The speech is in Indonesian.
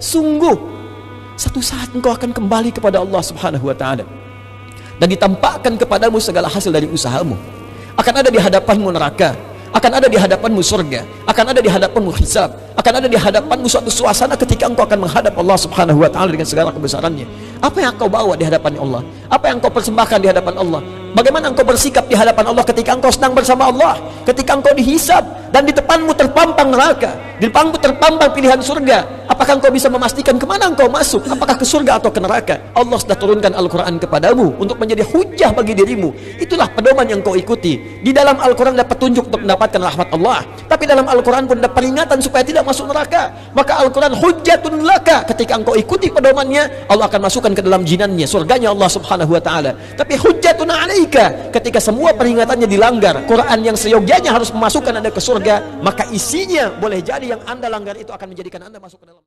sungguh satu saat engkau akan kembali kepada Allah Subhanahu wa ta'ala, dan ditampakkan kepadamu segala hasil dari usahamu. Akan ada di hadapanmu neraka, akan ada di hadapanmu surga, akan ada di hadapanmu hisab, akan ada di hadapanmu suatu suasana ketika engkau akan menghadap Allah Subhanahu wa ta'ala dengan segala kebesarannya. Apa yang engkau bawa di hadapan Allah? Apa yang engkau persembahkan di hadapan Allah? Bagaimana engkau bersikap di hadapan Allah ketika engkau sedang bersama Allah, ketika engkau dihisab dan di depanmu terpampang neraka, di depanmu terpampang pilihan surga? Apakah engkau bisa memastikan kemana engkau masuk? Apakah ke surga atau ke neraka? Allah sudah turunkan Al-Quran kepadamu untuk menjadi hujjah bagi dirimu. Itulah pedoman yang kau ikuti. Di dalam Al-Quran ada petunjuk untuk mendapatkan rahmat Allah, tapi dalam Al-Quran pun ada peringatan supaya tidak masuk neraka. Maka Al-Quran hujjatun laka. Ketika engkau ikuti pedomannya, Allah akan masukkan ke dalam jinannya, surganya Allah Subhanahu wa ta'ala. Tapi hujjatun alaika, ketika semua peringatannya dilanggar, Quran yang seyogyanya harus memasukkan anda ke surga, maka isinya boleh jadi yang anda langgar itu akan menjadikan anda masuk ke dalam